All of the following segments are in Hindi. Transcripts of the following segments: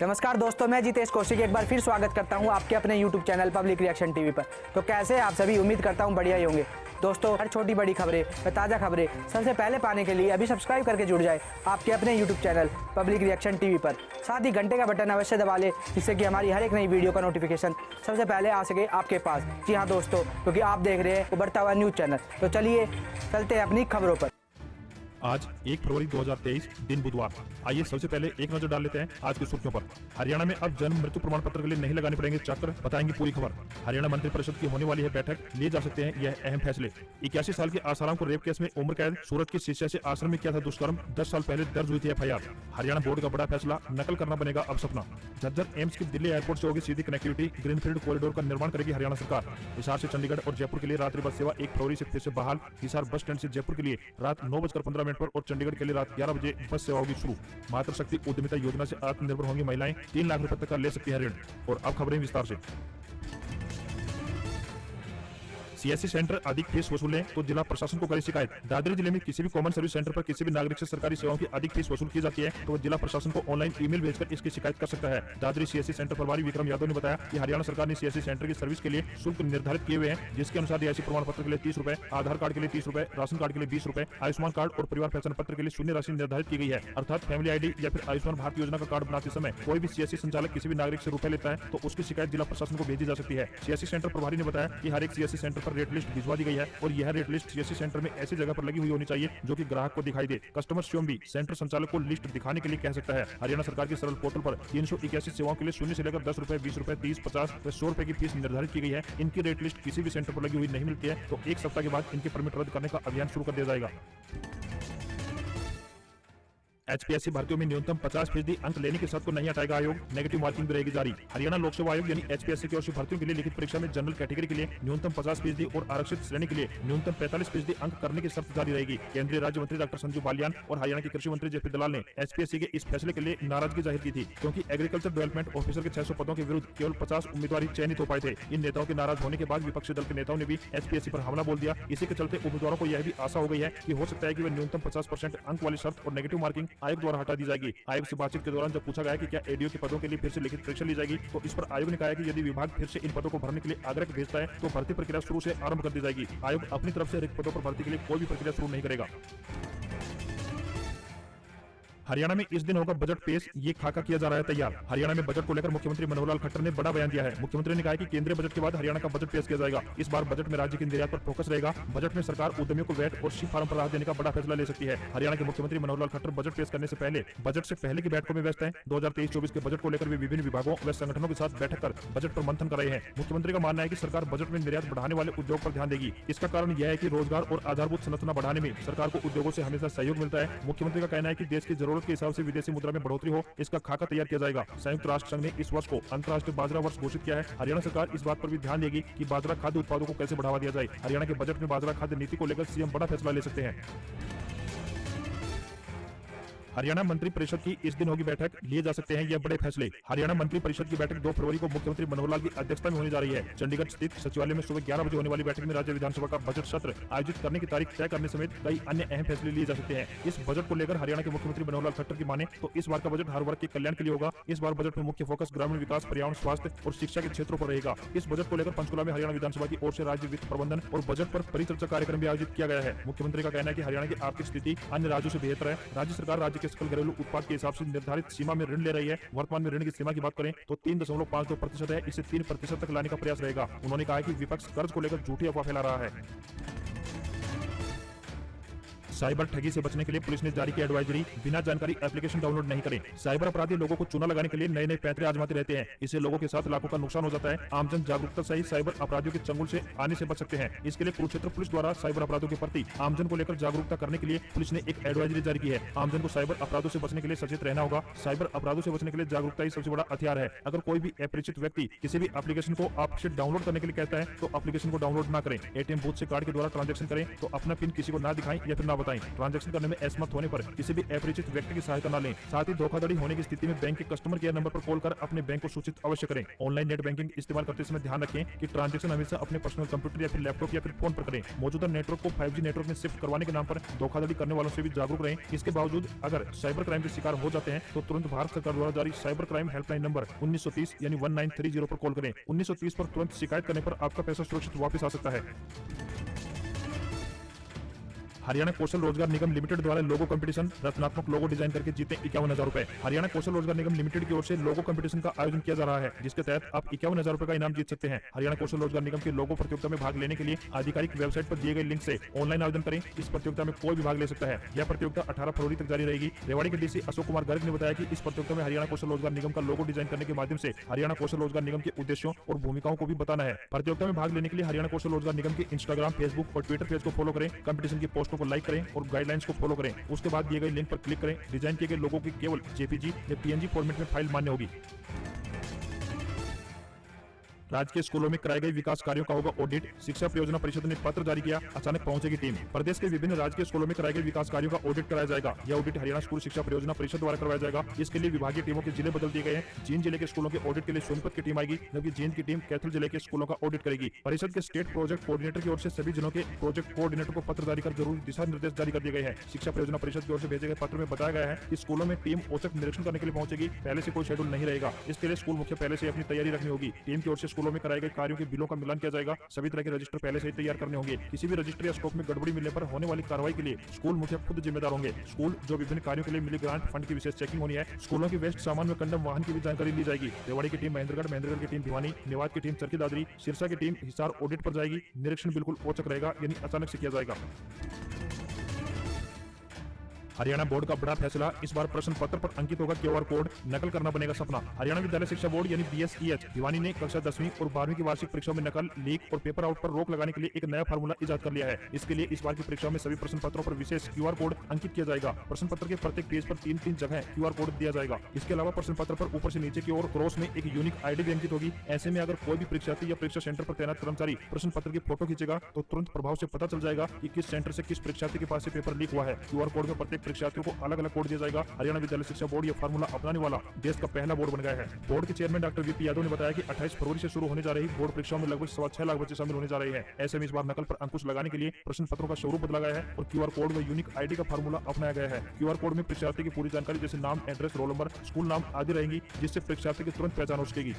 नमस्कार दोस्तों, मैं जितेश कौशिक एक बार फिर स्वागत करता हूं आपके अपने YouTube channel public reaction TV पर। तो कैसे आप सभी, उम्मीद करता हूं बढ़िया ही होंगे। दोस्तों, हर छोटी बड़ी खबरें व ताज़ा खबरें सबसे पहले पाने के लिए अभी सब्सक्राइब करके जुड़ जाए आपके अपने YouTube channel public reaction TV पर। साथ ही घंटे का बटन अवश्य दबा लें, जिससे कि हमारी हर एक नई वीडियो का नोटिफिकेशन सबसे पहले आ सके आपके पास। जी हाँ दोस्तों, क्योंकि आप देख रहे हैं उभरता हुआ न्यूज़ चैनल। तो चलिए चलते हैं अपनी खबरों पर। आज 1 फरवरी 2023 दिन बुधवार। आइए सबसे पहले एक नजर डाल लेते हैं आज की सुर्खियों पर। हरियाणा में अब जन्म मृत्यु प्रमाण पत्र के लिए नहीं लगाने पड़ेंगे चक्कर, बताएंगे पूरी खबर। हरियाणा मंत्रिपरिषद की होने वाली है बैठक, लिए जा सकते हैं यह अहम फैसले। 81 साल के आसाराम को रेप केस में उम्र कैद, सूरत की शिष्या से आश्रम में किया था दुष्कर्म, 10 साल पहले दर्ज हुई थी FIR। हरियाणा बोर्ड का बड़ा फैसला, नकल करना बनेगा अब सपना। झज्जर एम्स की दिल्ली एयरपोर्ट से होगी सीधी कनेक्टिविटी, ग्रीनफील्ड कॉरिडोर का निर्माण करेगी हरियाणा सरकार। हिसार से चंडीगढ़ और जयपुर के लिए रात्रि बस सेवा 1 फरवरी से फिर से बहाल। हिसार बस स्टैंड से जयपुर के लिए रात 9:15 पर और चंडीगढ़ के लिए रात 11 बजे बस सेवा होगी शुरू। मातृशक्ति उद्यमिता योजना से आत्मनिर्भर होंगी महिलाएं, 3 लाख रुपए तक का ले सकती है ऋण। और अब खबरें विस्तार से। CSC सेंटर अधिक फीस वसूलें तो जिला प्रशासन को करे शिकायत। दादरी जिले में किसी भी कॉमन सर्विस सेंटर पर किसी भी नागरिक से सरकारी सेवाओं की अधिक फीस वसूल की जाती है तो जिला प्रशासन को ऑनलाइन ईमेल भेजकर इसकी शिकायत कर सकता है। दादरी CSC सेंटर प्रभारी विक्रम यादव ने बताया कि हरियाणा सरकार ने CSC सेंटर की सर्विस के लिए शुल्क निर्धारित किए हुए हैं, जिसके अनुसार रिहायशी प्रमाण पत्र के लिए 30 रुपए, आधार कार्ड के लिए 30 रुपए, राशन कार्ड के लिए 20 रुपए, आयुष्मान कार्ड और परिवार पहचान पत्र के लिए शून्य राशि निर्धारित की गई है। अर्थात फैमिली ID या फिर आयुष्मान भारत योजना का कार्ड बनाते समय कोई भी CSC संचालक किसी भी नागरिक से रुपए लेता है तो उसकी शिकायत जिला प्रशासन को भेजी जा सकती है। CSC सेंटर प्रभारी ने बताया कि हर एक CSC सेंटर पर रेट लिस्ट भिजवा दी गई है और यह रेट लिस्ट CSC सेंटर में ऐसी जगह पर लगी हुई होनी चाहिए जो कि ग्राहक को दिखाई दे। कस्टमर स्वयं भी सेंटर संचालक को लिस्ट दिखाने के लिए कह सकता है। हरियाणा सरकार की सरल पोर्टल पर 381 सेवाओं के लिए शून्य से लेकर 10 रुपए, 20 रुपए, 30, 50 व 100 रुपए की फीस निर्धारित की गई है। इनकी रेट लिस्ट किसी भी सेंटर पर लगी हुई नहीं मिलती है तो 1 सप्ताह के बाद इनके परमिट रद्द करने का अभियान शुरू कर दिया जाएगा। HPSC भर्तियों में न्यूनतम 50% अंक लेने की शर्त को नहीं हटाएगा आयोग, नेगेटिव मार्किंग भी रहेगी जारी। हरियाणा लोक सेवा आयोग यानी HPSC की ओर से भर्तियों के लिए लिखित परीक्षा में जनरल कैटेगरी के लिए न्यूनतम 50% और आरक्षित श्रेणी के लिए न्यूनतम 45% अंक करने की शर्त जारी रहेगी। केंद्रीय राज्य मंत्री डॉक्टर संजू बालियान और हरियाणा के कृषि मंत्री JP दलाल ने HPSC के इस फैसले के लिए नाराजगी जाहिर की थी, क्योंकि एग्रीकल्चर डेवलपमेंट ऑफिसर के 600 पदों के विरुद्ध केवल 50 उम्मीदवार चयनित हो पाए थे। इन नेताओं के नाराज होने के बाद विपक्षी दल के नेताओं ने भी HPSC पर हमला बोल दिया। इसी के चलते उम्मीदवारों को यह भी आशा हो गई है कि हो सकता है कि वे न्यूनतम 50% अंक वाली शर्त और नेगेटिव मार्किंग आयोग द्वारा हटा दी जाएगी। आयोग से बातचीत के दौरान जब पूछा गया कि क्या ADO के पदों के लिए फिर से लिखित परीक्षा ली जाएगी तो इस पर आयोग ने कहा कि यदि विभाग फिर से इन पदों को भरने के लिए आग्रह भेजता है तो भर्ती प्रक्रिया शुरू से आरंभ कर दी जाएगी। आयोग अपनी तरफ से रिक्त पदों पर भर्ती के लिए कोई भी प्रक्रिया शुरू नहीं करेगा। हरियाणा में इस दिन होगा बजट पेश, ये खाका किया जा रहा है तैयार। हरियाणा में बजट को लेकर मुख्यमंत्री मनोहर लाल खट्टर ने बड़ा बयान दिया है। मुख्यमंत्री ने कहा कि केंद्रीय बजट के बाद हरियाणा का बजट पेश किया जाएगा। इस बार बजट में राज्य के निर्यात पर फोकस रहेगा। बजट में सरकार उद्यमियों को वैट और शी फार्म पर राहत देने का बड़ा फैसला ले सकती है। हरियाणा के मुख्यमंत्री मनोहर लाल खट्टर बजट पेश करने से पहले बजट से पहले की बैठकों में व्यस्त हैं। 2023-24 के बजट को लेकर वे विभिन्न विभागों व संगठनों के साथ बैठक कर बजट पर मंथन कर रहे हैं। मुख्यमंत्री का मानना है कि सरकार बजट में निर्यात बढ़ाने वाले उद्योग पर ध्यान देगी। इसका कारण यह है कि रोजगार और आधारभूत संरचना बढ़ाने में सरकार को उद्योगों से हमेशा सहयोग मिलता है। मुख्यमंत्री का कहना है कि देश की जरूरत के हिसाब से विदेशी मुद्रा में बढ़ोतरी हो, इसका खाका तैयार किया जाएगा। संयुक्त राष्ट्र संघ ने इस वर्ष को अंतर्राष्ट्रीय बाजरा वर्ष घोषित किया है। हरियाणा सरकार इस बात पर भी ध्यान देगी कि बाजरा खाद्य उत्पादों को कैसे बढ़ावा दिया जाए। हरियाणा के बजट में बाजरा खाद्य नीति को लेकर CM बड़ा फैसला ले सकते हैं। हरियाणा मंत्री परिषद की इस दिन होगी बैठक, लिए जा सकते हैं यह बड़े फैसले। हरियाणा मंत्री परिषद की बैठक 2 फरवरी को मुख्यमंत्री मनोहर लाल की अध्यक्षता में होने जा रही है। चंडीगढ़ स्थित सचिवालय में सुबह 11 बजे होने वाली बैठक में राज्य विधानसभा का बजट सत्र आयोजित करने की तारीख तय करने समेत कई अन्य अहम फैसले लिए जा सकते हैं। इस बजट को लेकर हरियाणा के मुख्यमंत्री मनोहर लाल खट्टर की माने तो इस बार का बजट हर वर्ग के कल्याण के लिए होगा। इस बार बजट में मुख्य फोकस ग्रामीण विकास, पर्यावरण, स्वास्थ्य और शिक्षा के क्षेत्रों पर रहेगा। इस बजट को लेकर पंचकुला में हरियाणा विधानसभा की ओर से राज्य वित्त प्रबंधन और बजट पर परिचर्चा कार्यक्रम भी आयोजित किया गया है। मुख्यमंत्री का कहना है कि हरियाणा की आर्थिक स्थिति अन्य राज्यों से बेहतर है। राज्य सरकार राज्य के सकल घरेलू उत्पाद के हिसाब से निर्धारित सीमा में ऋण ले रही है। वर्तमान में ऋण की सीमा की बात करें तो 3.52% है, इसे 3% तक लाने का प्रयास रहेगा। उन्होंने कहा कि विपक्ष कर्ज को लेकर झूठी अफवाह फैला रहा है। साइबर ठगी से बचने के लिए पुलिस ने जारी की एडवाइजरी, बिना जानकारी एप्लीकेशन डाउनलोड नहीं करें। साइबर अपराधी लोगों को चूना लगाने के लिए नए नए पैंतरे आजमाते रहते हैं। इससे लोगों के साथ लाखों का नुकसान हो जाता है। आमजन जागरूकता से ही साइबर अपराधियों के चंगुल से आने से बच सकते हैं। इसके लिए कुरुक्षेत्र पुलिस द्वारा साइबर अपराधों के प्रति आमजन को लेकर जागरूकता करने के लिए पुलिस ने एक एडवाइजरी जारी की है। आमजन को साइबर अपराधों से बचने के लिए सचेत रहना होगा। साइबर अपराधों से बचने के लिए जागरूकता ही सबसे बड़ा हथियार है। अगर कोई भी अपरिचित व्यक्ति किसी भी एप्लीकेशन को आपसे डाउनलोड करने के लिए कहता है तो एप्लीकेशन को डाउनलोड ना करें। ATM बूथ से कार्ड के द्वारा ट्रांजैक्शन करें तो अपना पिन किसी को ना दिखाएं या फिर ना बताएं। बताएं। ट्रांजैक्शन करने में असमर्थ होने पर किसी भी अपरिचित व्यक्ति की सहायता न लें। साथ ही धोखाधड़ी होने की स्थिति में बैंक के कस्टमर केयर नंबर पर कॉल कर अपने बैंक को सूचित अवश्य करें। ऑनलाइन नेट बैंकिंग इस्तेमाल करते समय ध्यान रखें कि ट्रांजैक्शन हमेशा अपने पर्सनल कंप्यूटर या फिर लैपटॉप या फिर फोन पर करें। मौजूदा नेटवर्क को 5G नेटवर्क में शिफ्ट करवाने के नाम पर धोखाधड़ी करने वालों से भी जागरूक रहें। इसके बावजूद अगर साइबर क्राइम के शिकार हो जाते हैं तो तुरंत भारत सरकार द्वारा जारी साइबर क्राइम हेल्पलाइन नंबर 1930 यानी 1930 पर कॉल करें। 1930 पर तुरंत शिकायत करने पर आपका पैसा सुरक्षित वापस आ सकता है। हरियाणा कौशल रोजगार निगम लिमिटेड द्वारा लोगो कंपटीशन रचनात्मक लोगो डिजाइन करके जीते 51,000 रुपए। हरियाणा कौशल रोजगार निगम लिमिटेड की ओर से लोगो कंपटीशन का आयोजन किया जा रहा है, जिसके तहत आप 51,000 रुपए का इनाम जीत सकते हैं। हरियाणा कौशल रोजगार निगम के लोगो प्रतियोगिता में भाग लेने के लिए आधिकारिक वेबसाइट पर दिए गए लिंक से ऑनलाइन आवेदन करें। इस प्रतियोगिता में कोई भी भाग ले सकता है। यह प्रतियोगिता 18 फरवरी तक जारी रहेगी। रेवाड़ी के डीसी अशोक कुमार गर्ग ने बताया कि इस प्रतियोगिता में हरियाणा कौशल रोजगार निगम का लोगो डिजाइन करने के माध्यम से हरियाणा कौशल रोजगार निगम के उद्देश्यों और भूमिकाओं को भी बताना है। प्रतियोगिता में भाग लेने के लिए हरियाणा कौशल रोजगार निगम के इंस्टाग्राम, फेसबुक और ट्विटर पेज को फॉलो करें। कंपटीशन की पोस्टों को लाइक करें और गाइडलाइंस को फॉलो करें। उसके बाद दिए गए लिंक पर क्लिक करें। डिजाइन किए गए लोगों की केवल JPG या PNG फॉर्मेट में फाइल मान्य होगी। राज्य के स्कूलों में कराए गए विकास कार्यों का होगा ऑडिट। शिक्षा परियोजना परिषद ने पत्र जारी किया, अचानक पहुंचेगी टीम। प्रदेश के विभिन्न राज्य के स्कूलों में कराए गए विकास कार्यों का ऑडिट कराया जाएगा। यह ऑडिट हरियाणा स्कूल शिक्षा परियोजना परिषद द्वारा करवाया जाएगा। इसके लिए विभागीय टीमों के जिले बदल दिए गए हैं। जींद जिले के स्कूलों के ऑडिट के लिए सोनीपत की टीम आएगी, जबकि जींद की टीम कैथल जिले के स्कूलों का ऑडिट करेगी। परिषद के स्टेट प्रोजेक्ट कोऑर्डिनेटर की ओर से सभी जिलों के प्रोजेक्ट कोऑर्डिनेटर को पत्र जारी कर जरूरी दिशा निर्देश जारी कर दिए गए हैं। शिक्षा परियोजना परिषद की ओर से भेजे गए पत्र में बताया गया है कि स्कूलों में टीम औचक निरीक्षण करने के लिए पहुंचेगी। पहले से कोई शेड्यूल नहीं रहेगा। इसके लिए स्कूल मुख्य पहले से अपनी तैयारी रखनी होगी। टीम की ओर से स्कूलों में कराए गए कार्यों के बिलों का मिलान किया जाएगा। सभी तरह के रजिस्टर पहले से ही तैयार करने होंगे। किसी भी रजिस्टर या स्टॉक में गड़बड़ी मिलने पर होने वाली कार्रवाई के लिए स्कूल मुखिया खुद जिम्मेदार होंगे। स्कूल जो विभिन्न कार्यों के लिए मिली ग्रांट फंड की विशेष चेकिंग होनी है। स्कूलों की वेस्ट सामान में कंडम वाहन की भी जानकारी ली जाएगी। रेवाड़ी की टीम महेंद्रगढ़ की टीम भिवानी, मेवात की टीम चरखी दादरी, सिरसा की टीम हिसार ऑडिट पर जाएगी। निरीक्षण बिल्कुल औचक रहेगा, यानी अचानक से किया जाएगा। हरियाणा बोर्ड का बड़ा फैसला, इस बार प्रश्न पत्र पर अंकित होगा QR कोड, नकल करना बनेगा सपना। हरियाणा विद्यालय शिक्षा बोर्ड यानी BSEH भिवानी ने कक्षा 10वीं और 12वीं की वार्षिक परीक्षाओं में नकल, लीक और पेपर आउट पर रोक लगाने के लिए एक नया फार्मूला इजाद कर लिया है। इसके लिए इस बार की परीक्षाओं में सभी प्रश्न पत्रों पर विशेष QR कोड अंकित किया जाएगा। प्रश्न पत्र के प्रत्येक पेज पर 3-3 जगह QR कोड दिया जाएगा। इसके अलावा प्रश्न पत्र पर ऊपर से नीचे की ओर क्रॉस में एक यूनिक ID भी अंकित होगी। ऐसे में अगर कोई भी परीक्षार्थी या परीक्षा सेंटर पर तैनात कर्मचारी प्रश्न पत्र की फोटो खींचेगा तो तुरंत प्रभाव से पता चल जाएगा कि किस सेंटर से किस परीक्षार्थी के पास से पेपर लीक हुआ है। QR कोड में प्रत्येक परीक्षार्थियों को अलग अलग कोड दिया जाएगा। हरियाणा विद्यालय शिक्षा बोर्ड यह फार्मूला अपनाने वाला देश का पहला बोर्ड बन गया है। बोर्ड के चेयरमैन डॉक्टर VP यादव ने बताया कि 28 फरवरी से शुरू होने जा रही बोर्ड परीक्षाओं में लगभग 6.25 लाख बच्चे शामिल होने जा रहे हैं। ऐसे में इस बार नकल पर अंकुश लगाने के लिए प्रश्न पत्रों का स्वरूप बदला गया है और QR कोड में यूनिक ID का फार्मूला अपनाया गया है। QR कोड में परीक्षार्थी की पूरी जानकारी जैसे नाम, एड्रेस, रोल नंबर, स्कूल नाम आदि रहेंगी, जिससे परीक्षार्थी की तुरंत पहचान हो सकेगी।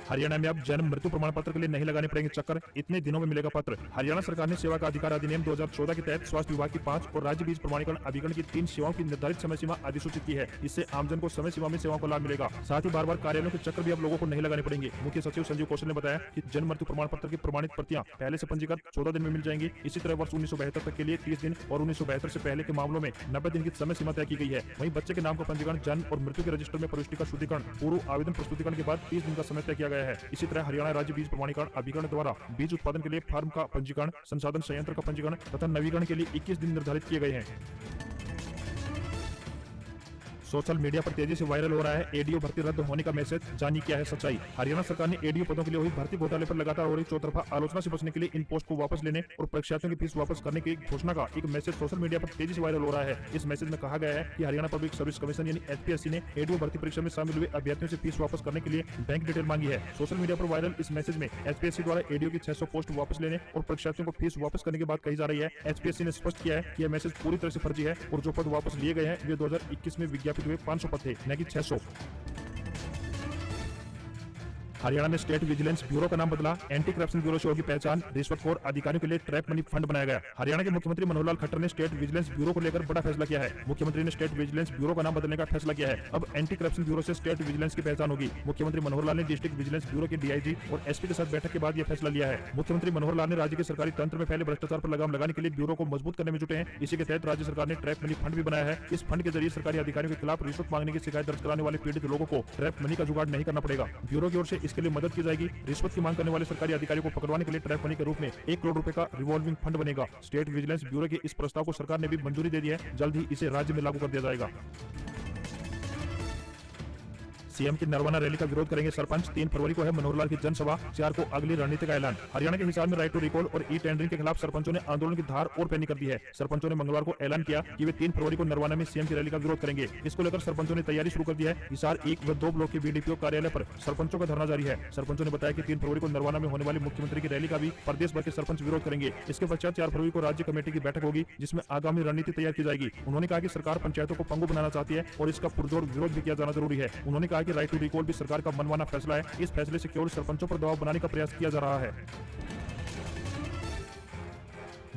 हरियाणा में अब जन्म मृत्यु प्रमाण पत्र के लिए नहीं लगाने पड़ेंगे चक्कर, इतने दिनों में मिलेगा पत्र। हरियाणा सरकार ने सेवा का अधिकार अधिनियम 2014 के तहत स्वास्थ्य विभाग की 5 और राज्य बीज प्रमाणीकरण अभिकरण की 3 सेवाओं की निर्धारित समय सीमा अधिसूचित की है। इससे आमजन को समय सीमा में सेवाओं का लाभ मिलेगा। साथ ही बार बार कार्यालयों के चक्कर भी अब लोगों को नहीं लगाने पड़ेंगे। मुख्य सचिव संजीव कौशल ने बताया कि जन्म मृत्यु प्रमाण पत्र की प्रमाणित प्रतियां पहले से पंजीकृत 14 दिन में मिल जाएंगी। इसी तरह वर्ष 1972 तक के लिए 30 दिन और 1972 से पहले के मामलों में 90 दिन की समय सीमा तय की गई है। वहीं बच्चे के नाम का पंजीकरण, जन्म और मृत्यु के रजिस्टर में प्रविष्टि का शुद्धिकरण पूर्व आवेदन प्रस्तुतिकरण के बाद 30 दिन का समय तय किया गया है। इसी तरह हरियाणा राज्य बीज प्रमाणीकरण अभिकरण द्वारा बीज उत्पादन के लिए फार्म का पंजीकरण, संसाधन संयंत्र का पंजीकरण तथा नवीकरण के लिए 21 दिन निर्धारित किए गए हैं। सोशल मीडिया पर तेजी से वायरल हो रहा है ADO भर्ती रद्द होने का मैसेज, जानिए क्या है सच्चाई। हरियाणा सरकार ने ADO पदों के लिए हुई भर्ती घोटाले पर लगातार हो रही चौतरफा आलोचना से बचने के लिए इन पोस्ट को वापस लेने और परीक्षार्थियों की फीस वापस करने की घोषणा का एक मैसेज सोशल मीडिया पर तेजी से वायरल हो रहा है। इस मैसेज में कहा गया है कि हरियाणा पब्लिक सर्विस कमीशन यानी HPSC ने ADO भर्ती परीक्षा में शामिल हुए अभ्यर्थियों से फीस वापस करने के लिए बैंक डिटेल मांगी है। सोशल मीडिया पर वायरल इस मैसेज में HPSC द्वारा ADO की 600 पोस्ट वापस लेने और परीक्षार्थियों को फीस वापस करने की बात कही जा रही है। HPSC ने स्पष्ट किया है कि यह मैसेज पूरी तरह से फर्जी है और जो पद वापस लिए गए हैं वे 2021 में विज्ञापित हुए 500 पद थे, न कि 600। हरियाणा में स्टेट विजिलेंस ब्यूरो का नाम बदला, एंटी करप्शन ब्यूरो से होगी पहचान, रिश्वतखोर अधिकारियों के लिए ट्रैप मनी फंड बनाया गया। हरियाणा के मुख्यमंत्री मनोहर लाल खट्टर ने स्टेट विजिलेंस ब्यूरो को लेकर बड़ा फैसला किया है। मुख्यमंत्री ने स्टेट विजिलेंस ब्यूरो का नाम बदलने का फैसला किया है। अब एंटी करप्शन ब्यूरो से स्टेट विजिलेंस की पहचान होगी। मुख्यमंत्री मनोहर लाल ने डिस्ट्रिक्ट विजिलेंस ब्यूरो के DIG और SP के साथ बैठक के बाद यह फैसला लिया है। मुख्यमंत्री मनोहर लाल ने राज्य के सरकारी तंत्र में फैले भ्रष्टाचार पर लगाम लगाने के लिए ब्यूरो को मजबूत करने में जुटे हैं। इसी के तहत राज्य सरकार ने ट्रैप मनी फंड भी बनाया है। इस फंड के जरिए सरकारी अधिकारियों के खिलाफ रिश्वत मांगने की शिकायत दर्ज कराने वाले पीड़ित लोगों को ट्रैप मनी का जुगाड़ नहीं करना पड़ेगा। ब्यूरो की ओर से इसके लिए मदद की जाएगी। रिश्वत की मांग करने वाले सरकारी अधिकारियों को पकड़वाने के लिए ट्रैप मनी के रूप में 1 करोड़ रुपए का रिवॉल्विंग फंड बनेगा। स्टेट विजिलेंस ब्यूरो के इस प्रस्ताव को सरकार ने भी मंजूरी दे दी है। जल्द ही इसे राज्य में लागू कर दिया जाएगा। सीएम की नरवाना रैली का विरोध करेंगे सरपंच। 3 फरवरी को है मनोहर लाल की जनसभा, 4 को अगली रणनीति का ऐलान। हरियाणा के हिसार में राइट टू रिकॉल और ई टेंडरिंग के खिलाफ सरपंचों ने आंदोलन की धार और पैनी कर दी है। सरपंचों ने मंगलवार को ऐलान किया कि वे 3 फरवरी को नरवाना में सीएम की रैली का विरोध करेंगे। इसको लेकर सरपंचों ने तैयारी शुरू कर दी है। हिसार 1 व 2 ब्लॉक के बीडीपीओ कार्यालय पर सरपंचों का धरना जारी है। सरपंचों ने बताया कि 3 फरवरी को नरवाना में होने वाली मुख्यमंत्री की रैली का भी प्रदेश भर के सरपंच विरोध करेंगे। इसके पश्चात 4 फरवरी को राज्य कमेटी की बैठक होगी, जिसमें आगामी रणनीति तैयार की जाएगी। उन्होंने कहा कि सरकार पंचायतों को पंगु बनाना चाहती है और इसका पुरजोर विरोध भी किया जाना जरूरी है। उन्होंने कहा कि राइट टू रिकॉल भी सरकार का मनमाना फैसला है। इस फैसले से केवल सरपंचों पर दबाव बनाने का प्रयास किया जा रहा है।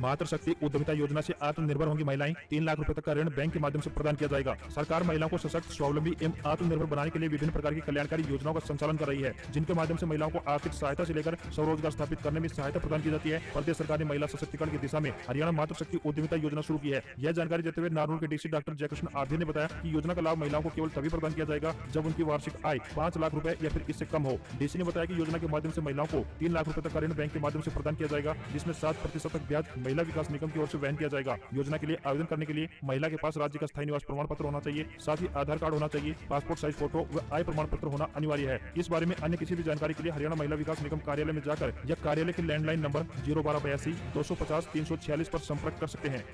मातृशक्ति उद्यमिता योजना से आत्मनिर्भर होंगी महिलाएं। 3 लाख रुपए तक का ऋण बैंक के माध्यम से प्रदान किया जाएगा। सरकार महिलाओं को सशक्त, स्वावलंबी एवं आत्मनिर्भर बनाने के लिए विभिन्न प्रकार की कल्याणकारी योजनाओं का संचालन कर रही है, जिनके माध्यम से महिलाओं को आर्थिक सहायता से लेकर स्वरोजगार स्थापित करने में सहायता प्रदान की जाती है। प्रदेश सरकार ने महिला सशक्तिकरण की दिशा में हरियाणा मातृशक्ति उद्यमिता योजना शुरू की है। यह जानकारी देते हुए नारनौल के डीसी डॉक्टर जयकृष्ण आर्य ने बताया कि योजना का लाभ महिलाओं को केवल तभी प्रदान किया जाएगा जब उनकी वार्षिक आय 5 लाख रुपए या फिर इससे कम हो। डीसी ने बताया कि योजना के माध्यम से महिलाओं को 3 लाख रुपए तक का ऋण बैंक के माध्यम से प्रदान किया जाएगा, जिसमें 7% तक ब्याज महिला विकास निगम की से वहन किया जाएगा। योजना के लिए आवेदन करने के लिए महिला के पास राज्य का स्थायी निवास प्रमाण पत्र होना चाहिए, साथ ही आधार कार्ड होना चाहिए, पासपोर्ट साइज फोटो व आय प्रमाण पत्र होना अनिवार्य है। इस बारे में अन्य किसी भी जानकारी के लिए हरियाणा महिला विकास निगम कार्यालय में जाकर या कार्यालय के लैंडलाइन नंबर 01282 250 346 पर संपर्क कर सकते हैं।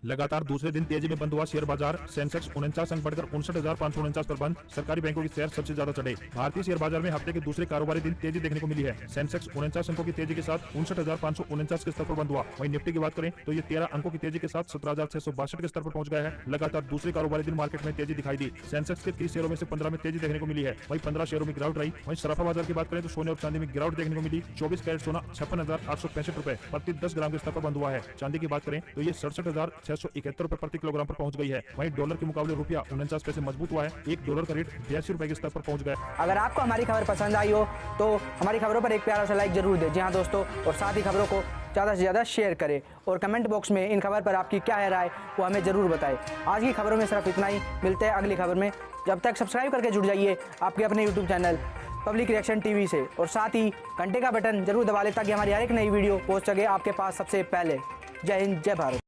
लगातार दूसरे दिन तेजी में बंद हुआ शेयर बाजार। सेंसेक्स 49 अंक बढ़कर 59,549 पर बंद। सरकारी बैंकों के शेयर सबसे ज्यादा चढ़े। भारतीय शेयर बाजार में हफ्ते के दूसरे कारोबारी दिन तेजी देखने को मिली है। सेंसेक्स 49 अंकों की तेजी के साथ 59,549 के स्तर पर बंद हुआ। वहीं निफ्टी की बात करें तो ये 13 अंकों की तेजी के साथ 17,662 के स्तर पर पहुंच गया है। लगातार दूसरे कारोबारी दिन मार्केट में तेजी दिखाई दी। सेंसेक्स के 30 शेयरों में से 15 में तेजी देखने को मिली है, वहीं 15 शेयरों में गिरावट रही। वहीं सराफा बाजार की बात करें तो सोने और चांदी में गिरावट देखने को मिली। 24 कैरेट सोना 56,865 रुपए प्रति 10 ग्राम के स्तर पर बंद हुआ है। चांदी की बात करें तो ये 67,671 रुपए प्रति किलोग्राम पर पहुंच गई है। वहीं डॉलर के मुकाबले रुपया 49 पैसे मजबूत हुआ है। 1 डॉलर का रेट 82 रुपए के स्तर पर पहुंच गया। अगर आपको हमारी खबर पसंद आई हो तो हमारी खबरों पर एक प्यारा सा लाइक जरूर दें। जी हाँ दोस्तों, और साथ ही खबरों को ज़्यादा से ज़्यादा शेयर करें और कमेंट बॉक्स में इन खबर पर आपकी क्या है राय वो हमें ज़रूर बताएं। आज की खबरों में सिर्फ इतना ही। मिलते हैं अगली खबर में। जब तक सब्सक्राइब करके जुड़ जाइए आपके अपने YouTube channel public reaction TV से, और साथ ही घंटे का बटन जरूर दबा लें ताकि हमारी हर एक नई वीडियो पहुंच सके आपके पास सबसे पहले। जय हिंद, जय भारत।